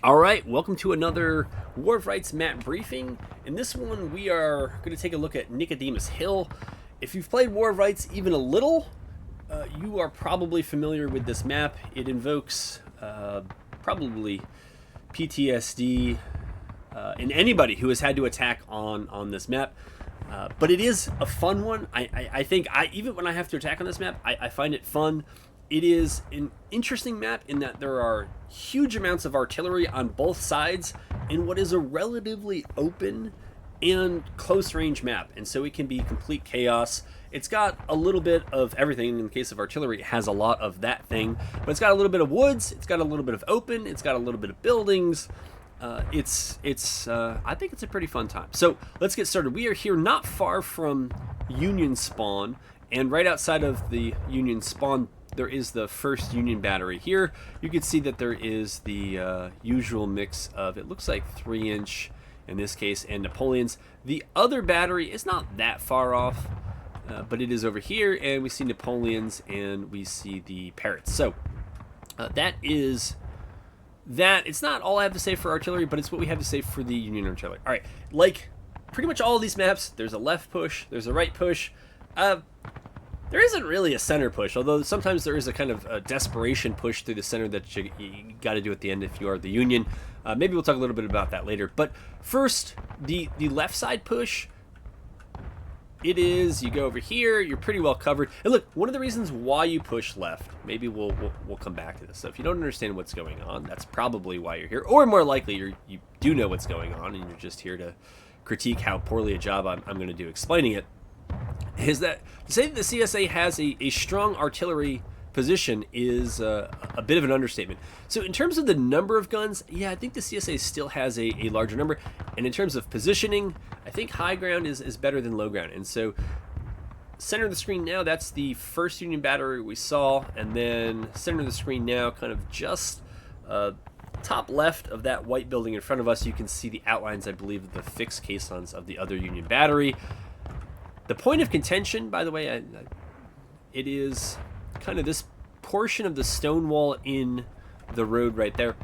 All right, welcome to another War of Rights map briefing. In this one, we are going to take a look at Nicodemus Hill. If you've played War of Rights even a little, you are probably familiar with this map. It invokes probably PTSD in anybody who has had to attack on this map. But it is a fun one. I think even when I have to attack on this map, I find it fun. It is an interesting map in that there are huge amounts of artillery on both sides in what is a relatively open and close range map, and so it can be complete chaos. It's got a little bit of everything. In the case of artillery, it has a lot of that thing, but it's got a little bit of woods, it's got a little bit of open, it's got a little bit of buildings. I think it's a pretty fun time. So let's get started. We are here not far from Union spawn, and right outside of the Union spawn there is the first Union battery. Here you can see that there is the usual mix of, it looks like 3-inch in this case, and Napoleons. The other battery is not that far off, but it is over here, and we see Napoleons and we see the Parrots. So that is that. It's not all I have to say for artillery, but it's what we have to say for the Union artillery. All right, like pretty much all of these maps, there's a left push, there's a right push. There isn't really a center push, although sometimes there is a kind of a desperation push through the center that you got to do at the end if you are the Union. Maybe we'll talk a little bit about that later. But first, the left side push, it is, you go over here, you're pretty well covered. And look, one of the reasons why you push left, maybe we'll come back to this. So if you don't understand what's going on, that's probably why you're here. Or more likely, you do know what's going on, and you're just here to critique how poorly a job I'm going to do explaining it. Is that to say that the CSA has a strong artillery position is a bit of an understatement. So in terms of the number of guns, yeah, I think the CSA still has a larger number. And in terms of positioning, I think high ground is better than low ground. And so center of the screen now, that's the first Union battery we saw. And then center of the screen now, kind of just top left of that white building in front of us, you can see the outlines, I believe, of the fixed caissons of the other Union battery. The point of contention, by the way, it is kind of this portion of the stone wall in the road right there.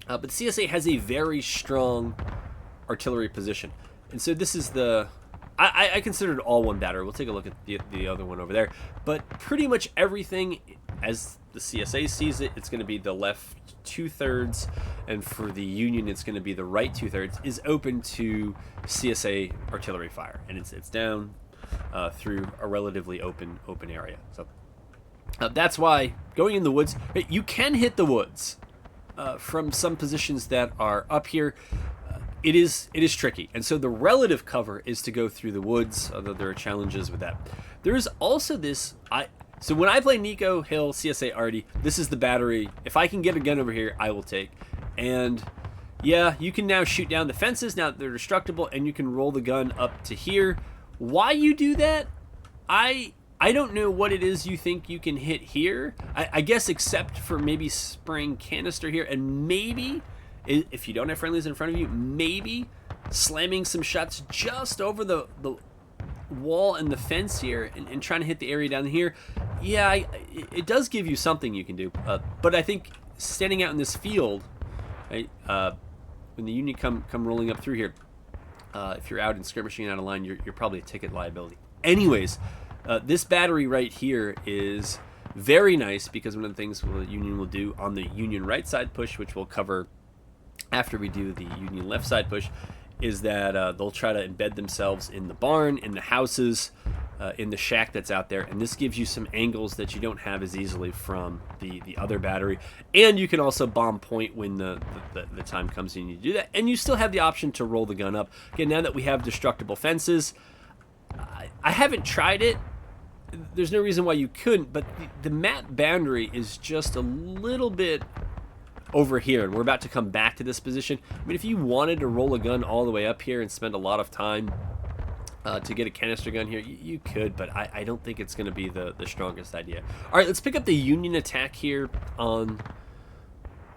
But the CSA has a very strong artillery position. And so this is the... I consider it all one battery. We'll take a look at the other one over there. But pretty much everything, as the CSA sees it, it's going to be the left 2/3, and for the Union, it's going to be the right 2/3, is open to CSA artillery fire. And it's down through a relatively open area. So that's why going in the woods, you can hit the woods from some positions that are up here. It is tricky, and so the relative cover is to go through the woods, although there are challenges with that. There is also this. So when I play Nico Hill CSA Arty, this is the battery. If I can get a gun over here, I will take. And yeah, you can now shoot down the fences. Now they're destructible, and you can roll the gun up to here. Why you do that, I don't know what it is you think you can hit here. I guess except for maybe spraying canister here, and maybe, if you don't have friendlies in front of you, maybe slamming some shots just over the wall and the fence here and trying to hit the area down here. Yeah, it does give you something you can do. But I think standing out in this field, right, when the Union come rolling up through here, if you're out and skirmishing out of line, you're probably a ticket liability. Anyways, this battery right here is very nice because one of the things the Union will do on the Union right side push, which we'll cover after we do the Union left side push, is that they'll try to embed themselves in the barn, in the houses, in the shack that's out there, and this gives you some angles that you don't have as easily from the other battery. And you can also bomb point when the time comes and you do that, and you still have the option to roll the gun up. Again, now that we have destructible fences, I haven't tried it. There's no reason why you couldn't, but the map boundary is just a little bit over here, and we're about to come back to this position. I mean, if you wanted to roll a gun all the way up here and spend a lot of time to get a canister gun here, you could, but I don't think it's going to be the strongest idea. All right, let's pick up the Union attack here on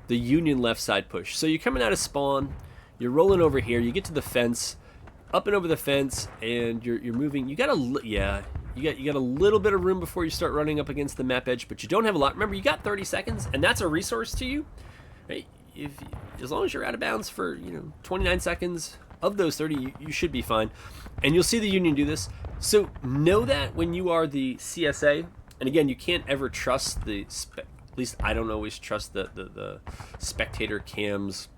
the Union left side push. So you're coming out of spawn, you're rolling over here, you get to the fence, up and over the fence, and you're moving. You got a little bit of room before you start running up against the map edge, but you don't have a lot. Remember, you got 30 seconds, and that's a resource to you. Right? as long as you're out of bounds for 29 seconds of those 30, you should be fine. And you'll see the Union do this. So know that when you are the CSA, and again, you can't ever trust at least I don't always trust the spectator cams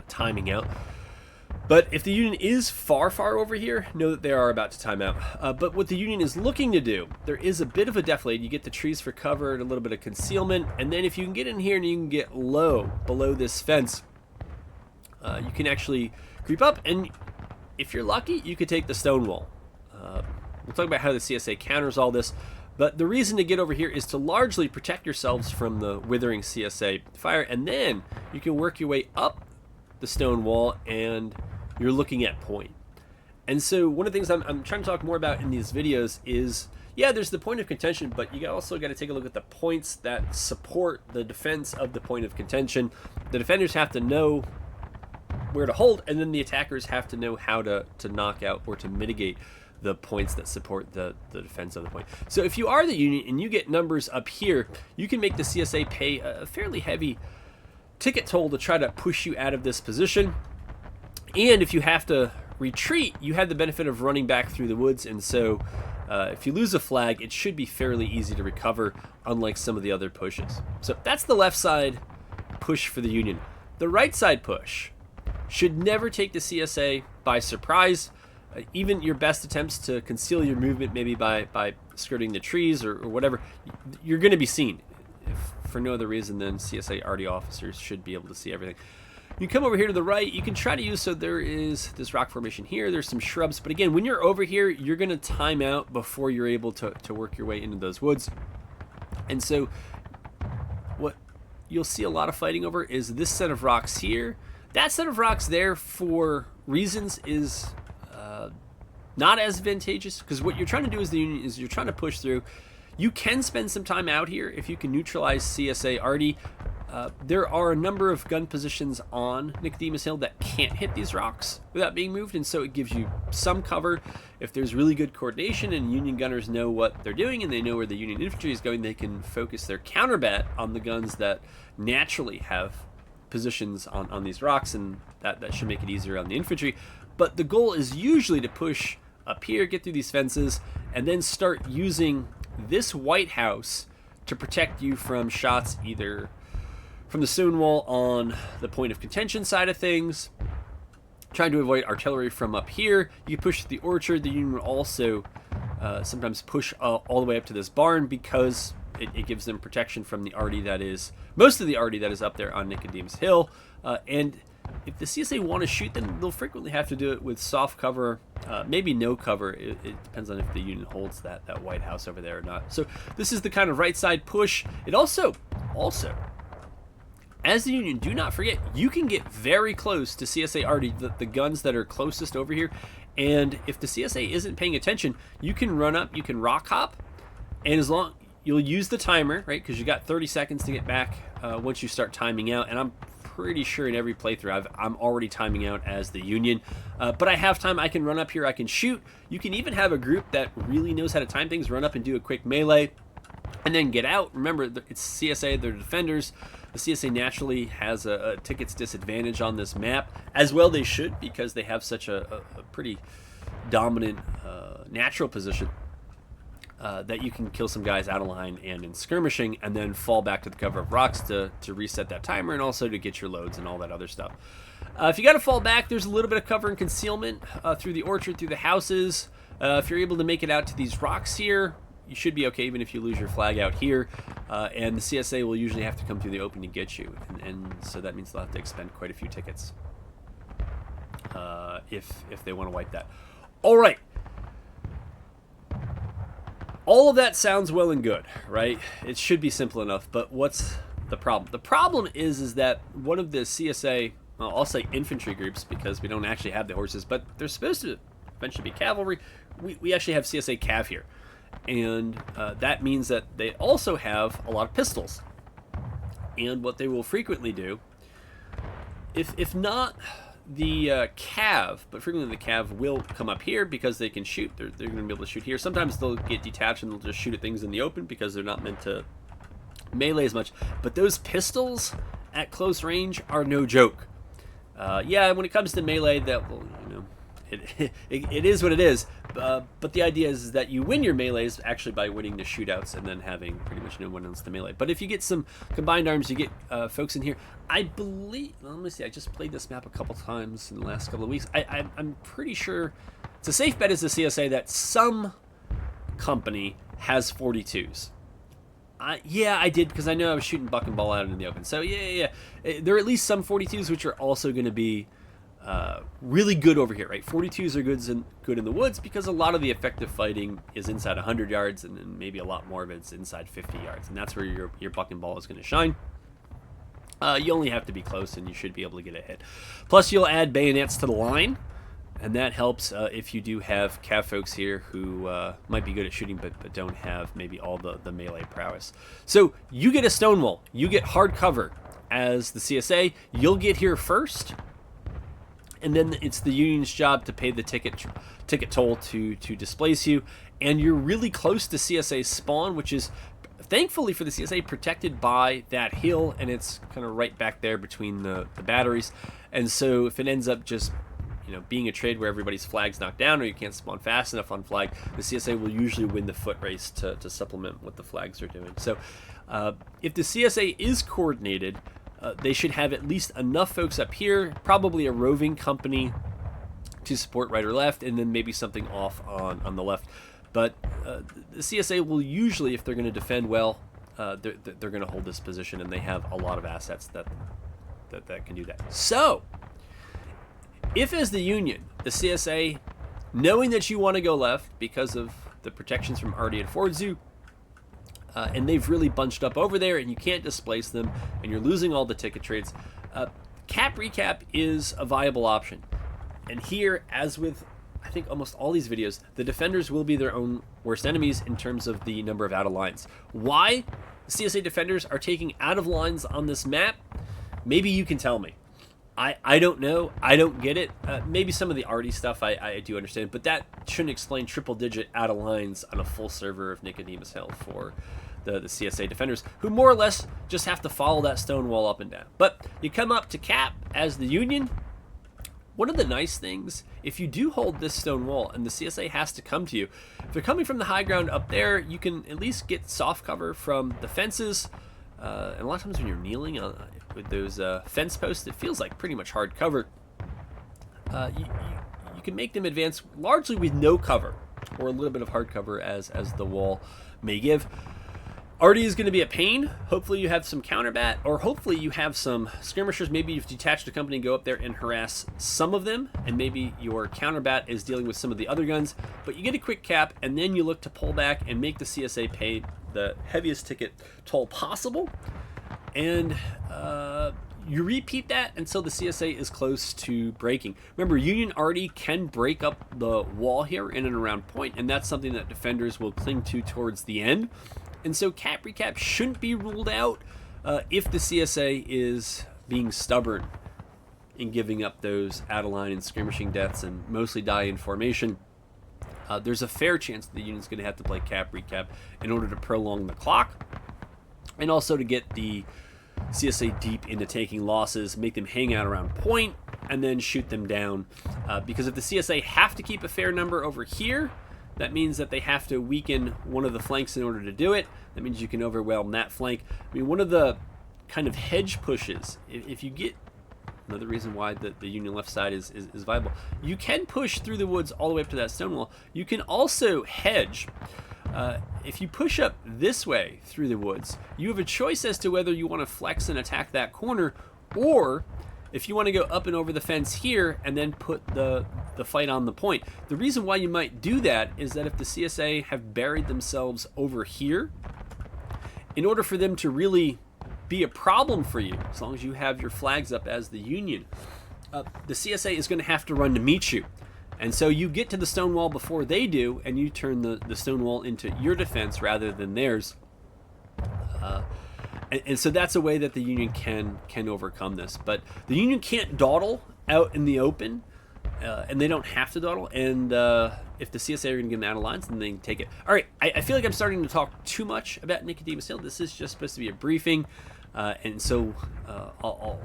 timing out. But if the Union is far over here, know that they are about to time out. But what the Union is looking to do, there is a bit of a defilade. You get the trees for cover and a little bit of concealment. And then if you can get in here and you can get low below this fence, you can actually creep up. And if you're lucky, you could take the stone wall. We'll talk about how the CSA counters all this. But the reason to get over here is to largely protect yourselves from the withering CSA fire. And then you can work your way up the stone wall and you're looking at point. And so one of the things I'm trying to talk more about in these videos is, yeah, there's the point of contention, but you also got to take a look at the points that support the defense of the point of contention. The defenders have to know where to hold, and then the attackers have to know how to knock out or to mitigate the points that support the defense of the point. So if you are the Union and you get numbers up here, you can make the CSA pay a fairly heavy ticket toll to try to push you out of this position. And if you have to retreat, you have the benefit of running back through the woods, and so if you lose a flag, it should be fairly easy to recover, unlike some of the other pushes. So that's the left side push for the Union. The right side push should never take the CSA by surprise. Even your best attempts to conceal your movement, maybe by skirting the trees or whatever, you're going to be seen. If for no other reason than CSA RD officers should be able to see everything. You come over here to the right, you can try to use, so there is this rock formation here, there's some shrubs, but again, when you're over here, you're going to time out before you're able to work your way into those woods. And so what you'll see a lot of fighting over is this set of rocks here. That set of rocks there for reasons is not as advantageous, because what you're trying to do as the Union is you're trying to push through. You can spend some time out here if you can neutralize CSA RD. There are a number of gun positions on Nicodemus Hill that can't hit these rocks without being moved, and so it gives you some cover. If there's really good coordination and Union gunners know what they're doing and they know where the Union infantry is going, they can focus their counterbat on the guns that naturally have positions on these rocks, and that should make it easier on the infantry. But the goal is usually to push up here, get through these fences, and then start using this White House to protect you from shots either from the stone wall on the point of contention side of things, trying to avoid artillery from up here. You push the orchard. The Union will also sometimes push all the way up to this barn because it gives them protection from the RD that is, most of the RD that is up there on Nicodemus Hill. And if the CSA want to shoot, then they'll frequently have to do it with soft cover, maybe no cover. It depends on if the Union holds that White House over there or not. So this is the kind of right side push. It also, as the Union, do not forget, you can get very close to CSA RD, the guns that are closest over here. And if the CSA isn't paying attention, you can run up, you can rock hop, and as long you'll use the timer, right? Because you got 30 seconds to get back once you start timing out. And I'm pretty sure in every playthrough I'm already timing out as the Union, but I have time. I can run up here, I can shoot. You can even have a group that really knows how to time things, run up and do a quick melee and then get out. Remember, it's CSA, they're defenders. The CSA naturally has a tickets disadvantage on this map, as well they should, because they have such a pretty dominant natural position that you can kill some guys out of line and in skirmishing, and then fall back to the cover of rocks to reset that timer, and also to get your loads and all that other stuff. If you got to fall back, there's a little bit of cover and concealment through the orchard, through the houses. If you're able to make it out to these rocks here, you should be okay, even if you lose your flag out here. And the CSA will usually have to come through the open to get you, and so that means they'll have to expend quite a few tickets if they want to wipe that. All right. All of that sounds well and good, right? It should be simple enough, but what's the problem? The problem is that one of the CSA, well, I'll say infantry groups, because we don't actually have the horses, but they're supposed to eventually be cavalry. We actually have CSA Cav here, and that means that they also have a lot of pistols. And what they will frequently do, if not the Cav, but frequently the Cav will come up here because they can shoot. They're going to be able to shoot here. Sometimes they'll get detached and they'll just shoot at things in the open because they're not meant to melee as much. But those pistols at close range are no joke. Yeah, when it comes to melee, that will, it is what it is. But the idea is that you win your melees actually by winning the shootouts and then having pretty much no one else to melee. But if you get some combined arms, you get folks in here. I believe, let me see, I just played this map a couple times in the last couple of weeks. I'm pretty sure it's a safe bet as the CSA that some company has 42s. Yeah, I did, because I know I was shooting buck and ball out in the open. So yeah. There are at least some 42s which are also going to be really good over here, right? 42s are good in the woods because a lot of the effective fighting is inside 100 yards, and then maybe a lot more of it's inside 50 yards, and that's where your buck and ball is going to shine. You only have to be close, and you should be able to get a hit. Plus, you'll add bayonets to the line, and that helps if you do have cav folks here who might be good at shooting but don't have maybe all the melee prowess. So you get a stonewall. You get hard cover as the CSA. You'll get here first, and then it's the Union's job to pay the ticket toll to displace you. And you're really close to CSA's spawn, which is, thankfully for the CSA, protected by that hill, and it's kind of right back there between the batteries. And so if it ends up just being a trade where everybody's flag's knocked down or you can't spawn fast enough on flag, the CSA will usually win the foot race to supplement what the flags are doing. So if the CSA is coordinated, they should have at least enough folks up here, probably a roving company to support right or left, and then maybe something off on the left. But the CSA will usually, if they're going to defend well, they're going to hold this position, and they have a lot of assets that can do that. So if, as the Union, the CSA, knowing that you want to go left because of the protections from Artie and Fordzu, and they've really bunched up over there and you can't displace them and you're losing all the ticket trades, cap recap is a viable option. And here, as with I think almost all these videos, the defenders will be their own worst enemies in terms of the number of out of lines. Why the CSA defenders are taking out of lines on this map, maybe you can tell me. I don't know. I don't get it. Maybe some of the arty stuff I do understand, but that shouldn't explain triple-digit out of lines on a full server of Nicodemus Hill for the CSA defenders, who more or less just have to follow that stone wall up and down. But you come up to cap as the Union. One of the nice things, if you do hold this stone wall and the CSA has to come to you, if they're coming from the high ground up there, you can at least get soft cover from the fences. And a lot of times when you're kneeling with those fence posts, it feels like pretty much hard cover. You can make them advance largely with no cover, or a little bit of hard cover as the wall may give. Artie is going to be a pain. Hopefully you have some counterbat, or hopefully you have some skirmishers. Maybe you've detached a company and go up there and harass some of them, and maybe your counterbat is dealing with some of the other guns. But you get a quick cap, and then you look to pull back and make the CSA pay the heaviest ticket toll possible. And you repeat that until the CSA is close to breaking. Remember, Union Artie can break up the wall here in and around point, and that's something that defenders will cling to towards the end. And so cap recap shouldn't be ruled out if the CSA is being stubborn in giving up those out-of-line and skirmishing deaths and mostly die in formation. There's a fair chance that the Union's going to have to play cap recap in order to prolong the clock, and also to get the CSA deep into taking losses, make them hang out around point, and then shoot them down. Because if the CSA have to keep a fair number over here, that means that they have to weaken one of the flanks in order to do it. That means you can overwhelm that flank. I mean, one of the kind of hedge pushes, if you get, another reason why the Union left side is viable, you can push through the woods all the way up to that stone wall. You can also hedge. If you push up this way through the woods, you have a choice as to whether you want to flex and attack that corner, or if you want to go up and over the fence here and then put the fight on the point. The reason why you might do that is that if the CSA have buried themselves over here, in order for them to really be a problem for you, as long as you have your flags up as the Union, the CSA is going to have to run to meet you. And so you get to the stone wall before they do, and you turn the stone wall into your defense rather than theirs. And so that's a way that the Union can overcome this. But the Union can't dawdle out in the open, and they don't have to dawdle. And if the CSA are going to get them out of lines, then they can take it. All right, I feel like I'm starting to talk too much about Nicodemus Hill. This is just supposed to be a briefing. and so I'll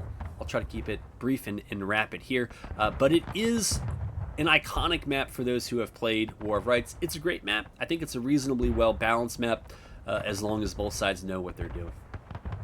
try to keep it brief and rapid here. But it is an iconic map for those who have played War of Rights. It's a great map. I think it's a reasonably well balanced map, as long as both sides know what they're doing.